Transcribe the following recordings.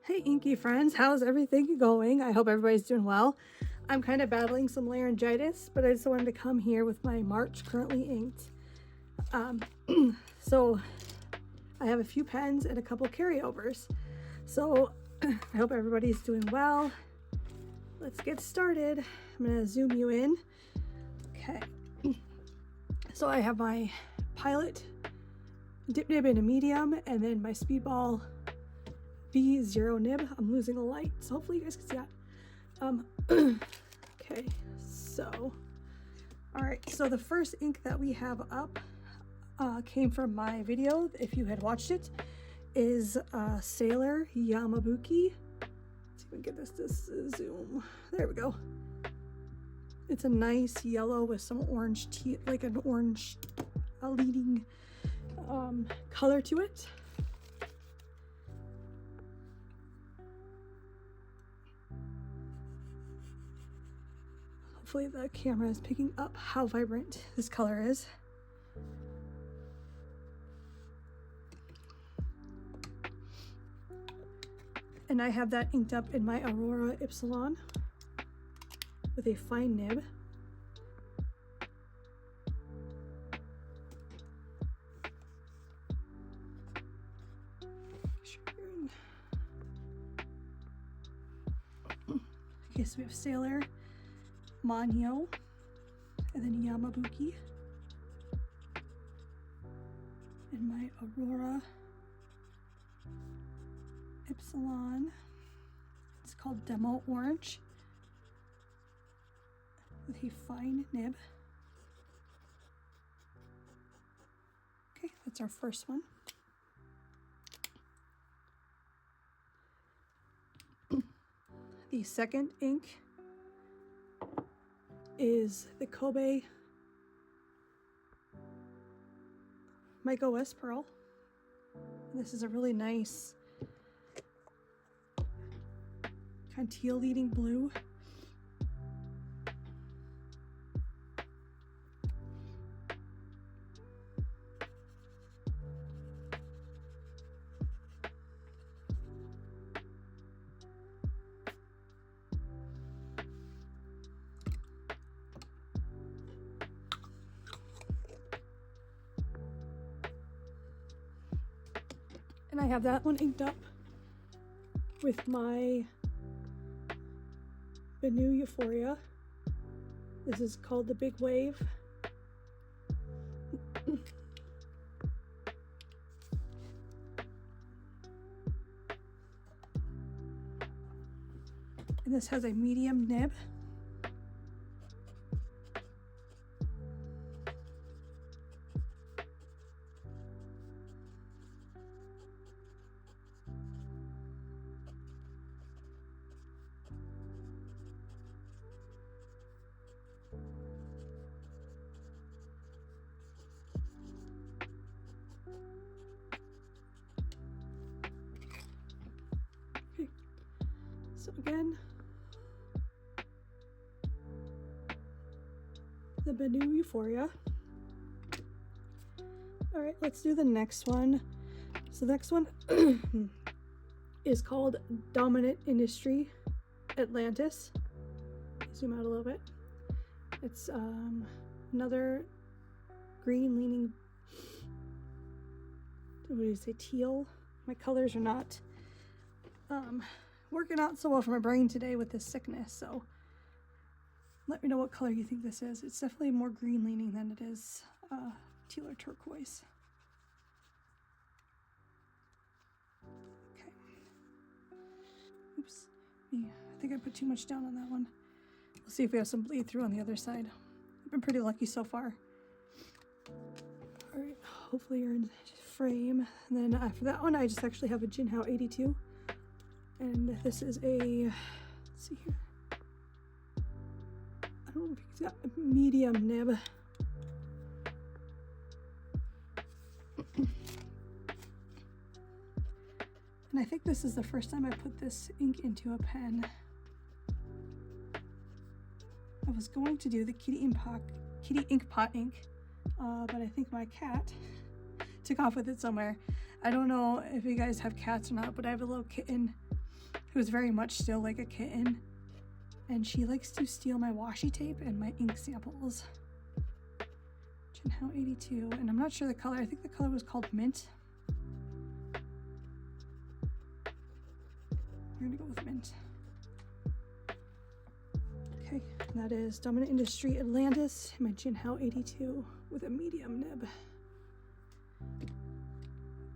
Hey inky friends, how's everything going? I hope everybody's doing well. I'm kind of battling some laryngitis, but I just wanted to come here with my March currently inked. So I have a few pens and a couple carryovers. So I hope everybody's doing well. Let's get started. I'm gonna zoom you in. Okay. So I have my Pilot dip nib in a medium and then my Speedball V0 nib. I'm losing a light, so hopefully you guys can see that. Okay, so all right, so the first ink that we have up came from my video. If you had watched it, is Sailor Yamabuki. Let's see if we can get this zoom. There we go. It's a nice yellow with some orange tea, like an orange leading color to it. Hopefully the camera is picking up how vibrant this color is. And I have that inked up in my Aurora Ypsilon with a fine nib. Okay, so we have Sailor, Manyo, and then Yamabuki, and my Aurora Ypsilon. It's called Demo Orange with a fine nib. Okay, that's our first one. The second ink is the Kobe Micro West Pearl. This is a really nice kind of teal leading blue. And I have that one inked up with my Pennonia Euphoria. This is called the Big Wave. And this has a medium nib. Okay. So again, the Pennonia Euphoria. All right, let's do the next one. So the next one is called Dominant Industry Atlantis. Zoom out a little bit. It's another green leaning, what do you say, teal. My colors are not working out so well for my brain today with this sickness, so let me know what color you think this is. It's definitely more green leaning than it is teal or turquoise. Okay. Oops. I think I put too much down on that one. We'll see if we have some bleed through on the other side. I've been pretty lucky so far. All right, hopefully you're in frame. And then after that one, I just actually have a Jannah 82. And this is a, let's see here. I don't know if it's got a medium nib. And I think this is the first time I put this ink into a pen. I was going to do the Kitty Ink Pot ink, but I think my cat took off with it somewhere. I don't know if you guys have cats or not, but I have a little kitten who's very much still like a kitten, and she likes to steal my washi tape and my ink samples. Jannah 82, and I'm not sure the color. I think the color was called Mint. We're gonna go with Mint. Okay, and that is Dominant Industry Atlantis, my Jannah 82 with a medium nib.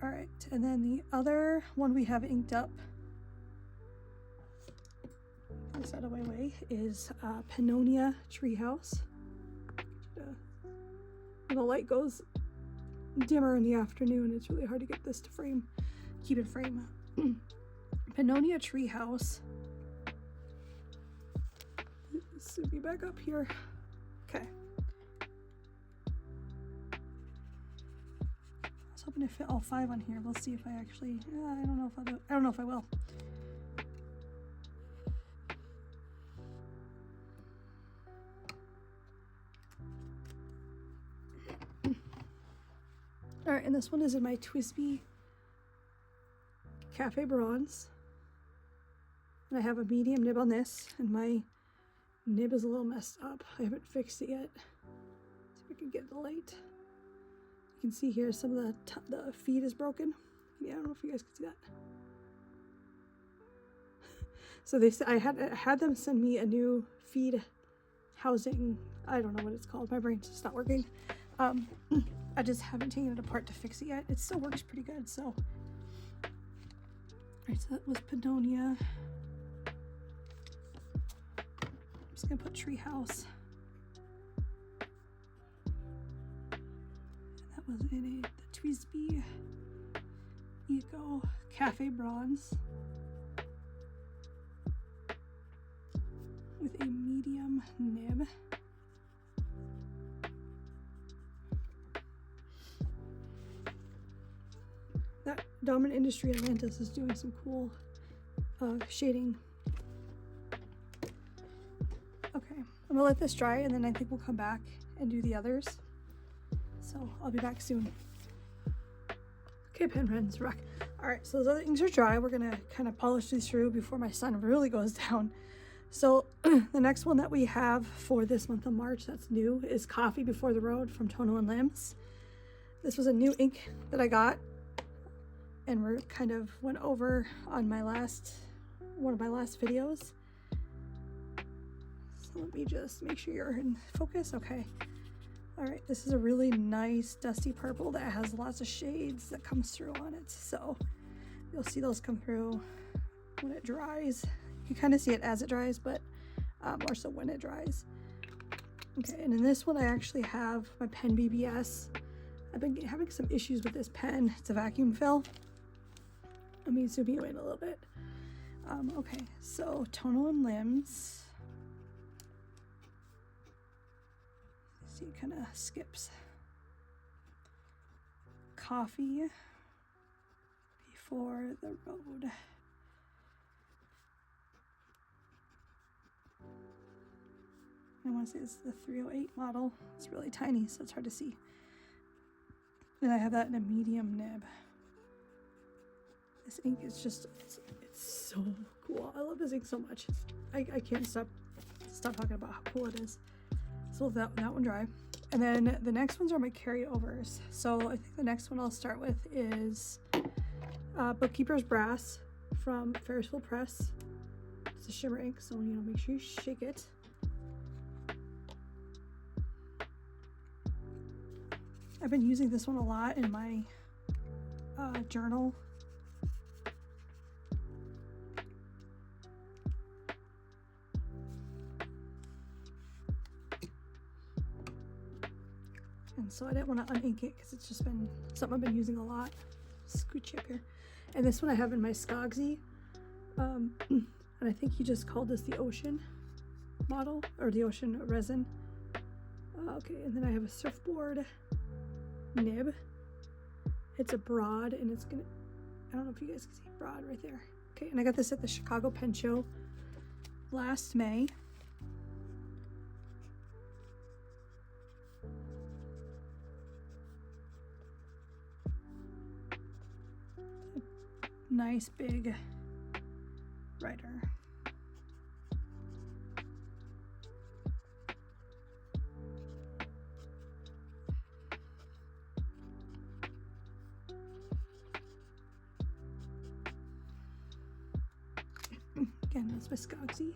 All right, and then the other one we have inked up, this out of my way, is Pennonia Treehouse. The light goes dimmer in the afternoon. It's really hard to get this to frame, keep in frame. Pennonia Treehouse. Let's zoom you back up here. Okay. I was hoping to fit all 5 on here. We'll see if I actually. I don't know if I'll do. I don't know if I will. All right, and this one is in my Twisby Cafe Bronze. And I have a medium nib on this, and my nib is a little messed up. I haven't fixed it yet. See if I can get the light. You can see here some of the feed is broken. Yeah, I don't know if you guys can see that. So they said I had them send me a new feed housing. I don't know what it's called. My brain's just not working. I just haven't taken it apart to fix it yet. It still works pretty good, so. Alright, so that was Pennonia. I'm just gonna put Treehouse. That was in the Twisby Eco Cafe Bronze with a medium nib. That Dominant Industry Atlantis is doing some cool shading. Okay, I'm gonna let this dry, and then I think we'll come back and do the others. So I'll be back soon. Okay, pen friends, rock. All right, so those other things are dry. We're gonna kind of polish these through before my sun really goes down. So the next one that we have for this month of March that's new is Coffee Before the Road from Tono and Limbs. This was a new ink that I got, and we're kind of went over on my one of my last videos. So let me just make sure you're in focus. Okay. All right, this is a really nice dusty purple that has lots of shades that comes through on it. So you'll see those come through when it dries. You kind of see it as it dries, but more so when it dries. Okay, and in this one I actually have my pen BBS. I've been having some issues with this pen. It's a vacuum fill. Let me zoom you in a little bit. Okay, so Tono and Limbs. See, it kind of skips. Coffee Before the Road. I want to say it's the 308 model. It's really tiny, so it's hard to see. And I have that in a medium nib. This ink is just, it's so cool. I love this ink so much. I can't stop talking about how cool it is. So that one dry. And then the next ones are my carryovers. So I think the next one I'll start with is Bookkeeper's Brass from Ferris Wheel Press. It's a shimmer ink, so make sure you shake it. I've been using this one a lot in my journal. And so I didn't want to unink it because it's just been something I've been using a lot. Scooch up here. And this one I have in my Skogsy. And I think he just called this the Ocean model, or the Ocean resin. Okay, and then I have a Surfboard nib. It's a broad, and it's gonna, I don't know if you guys can see broad right there. Okay, and I got this at the Chicago Pen Show last May. Nice big Rider. Again, that's Viscoxy.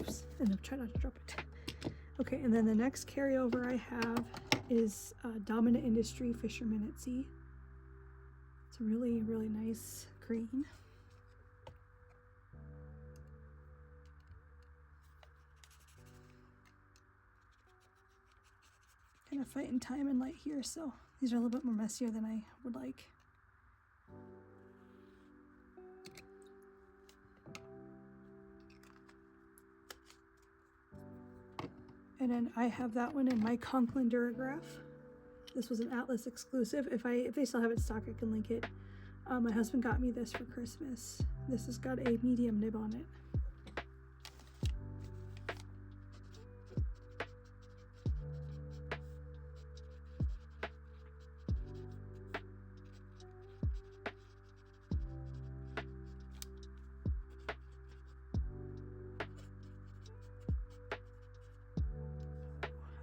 Oops, and I'll try not to drop it. Okay, and then the next carryover I have is Dominant Industry Fisherman at Sea. It's a really, really nice green. Kind of fighting time and light here, so these are a little bit more messier than I would like. And then I have that one in my Conklin Durograph. This was an Atlas exclusive. If they still have it in stock, I can link it. My husband got me this for Christmas. This has got a medium nib on it.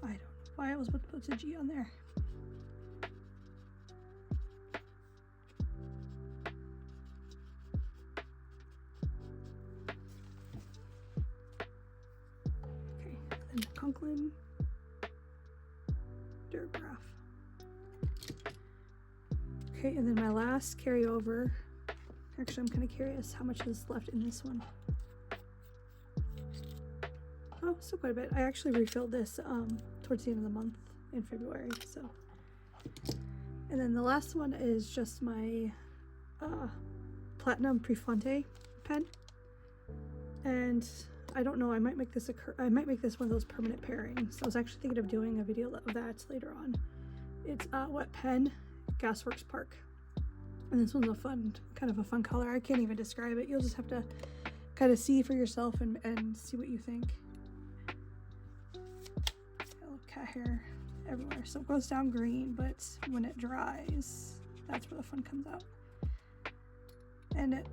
I don't know why I was about to put a G on there. Okay, and the Conklin Durograph. Okay, and then my last carryover. Actually, I'm kind of curious how much is left in this one. Oh, still quite a bit. I actually refilled this towards the end of the month in February, so. And then the last one is just my Platinum Prefonte pen. And I don't know, I might make this one of those permanent pairings. I was actually thinking of doing a video of that later on. It's Wet Pen Gasworks Park. And this one's kind of a fun color. I can't even describe it. You'll just have to kind of see for yourself and see what you think. Cat hair everywhere, so it goes down green, but when it dries, that's where the fun comes out. And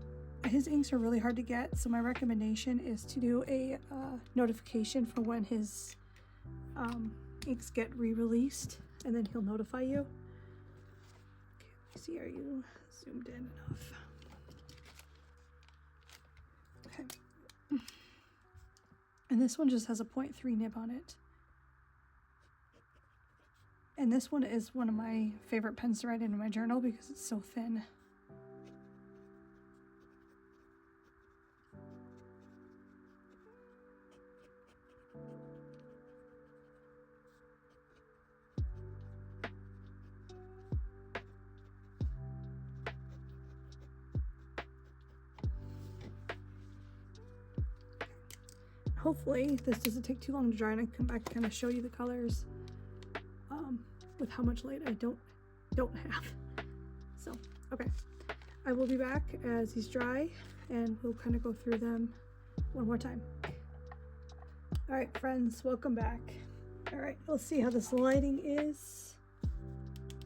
his inks are really hard to get, so my recommendation is to do a notification for when his inks get re-released, and then he'll notify you. Okay, let me see, are you zoomed in enough? Okay. And this one just has a 0.3 nib on it. And this one is one of my favorite pens to write into my journal because it's so thin. Hopefully this doesn't take too long to dry and I can come back and kind of show you the colors. With how much light I don't have. So, okay. I will be back as these dry and we'll kind of go through them one more time. All right, friends, welcome back. All right, let's see how this lighting is.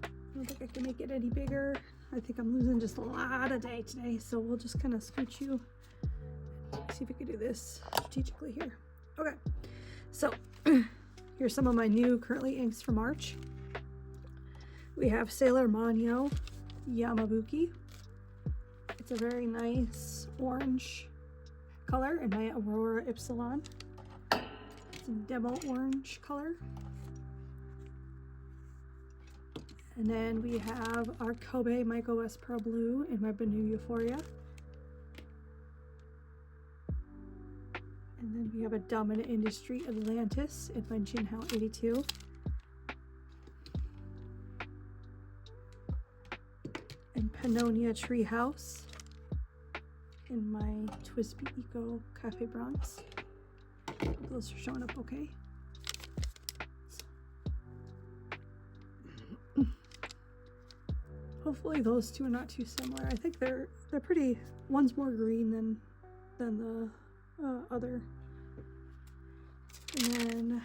I don't think I can make it any bigger. I think I'm losing just a lot of day today, so we'll just kind of scooch you. See if we can do this strategically here. Okay, so here's some of my new currently inks for March. We have Sailor Manyo Yamabuki. It's a very nice orange color in my Aurora Ypsilon. It's a demo orange color. And then we have our Kobe Michael West Pearl Blue in my Banu Euphoria. And then we have a Dominant Industry Atlantis in my Jinhao 82. And Pennonia Treehouse in my Twisby Eco Cafe Bronze. Those are showing up okay. Hopefully those two are not too similar. I think they're pretty. One's more green than the other. And then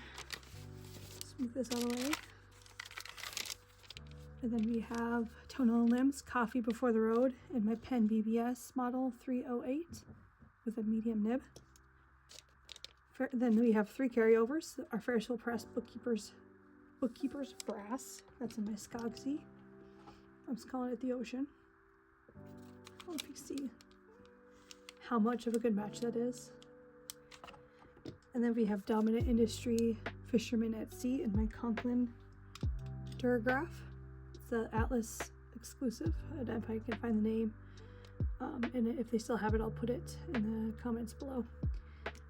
let's move this out of the way. And then we have Tonal Limbs Coffee Before the Road in my Pen BBS model 308 with a medium nib. Then we have 3 carryovers. Our Ferris Wheel Press Bookkeeper's Brass. That's in my Skogsy. I'm just calling it the Ocean. I don't know if you see how much of a good match that is. And then we have Dominant Industry Fisherman at Sea in my Conklin Durograph. It's the Atlas exclusive, and if I can find the name, and if they still have it, I'll put it in the comments below.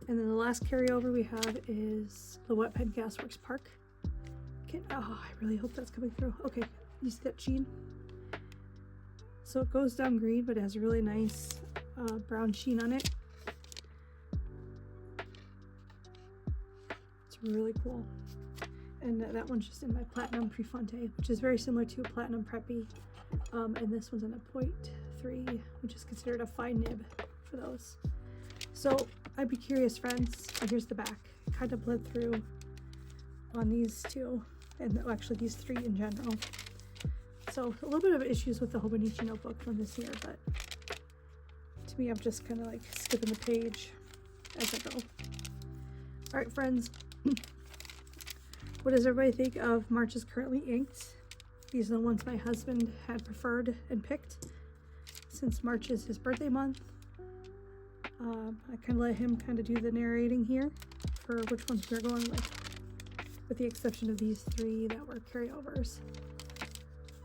And then the last carryover we have is the Wet Pen Gasworks Park. I really hope that's coming through. Okay, you see that sheen? So it goes down green, but it has a really nice brown sheen on it. It's really cool. And that one's just in my Platinum Prefonte, which is very similar to a Platinum Preppy. And this one's in a 0.3, which is considered a fine nib for those. So I'd be curious, friends. Oh, here's the back. I kind of bled through on these 2, and actually these 3 in general. So a little bit of issues with the Hobonichi notebook from this year, but to me, I'm just kind of like skipping the page as I go. All right, friends. What does everybody think of March's Currently Inked? These are the ones my husband had preferred and picked since March is his birthday month. I kind of let him kind of do the narrating here for which ones we're going with the exception of these 3 that were carryovers.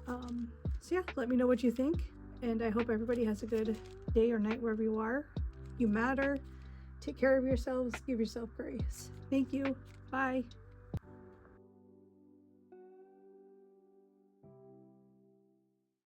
So yeah, let me know what you think, and I hope everybody has a good day or night wherever you are. You matter. Take care of yourselves. Give yourself grace. Thank you. Bye.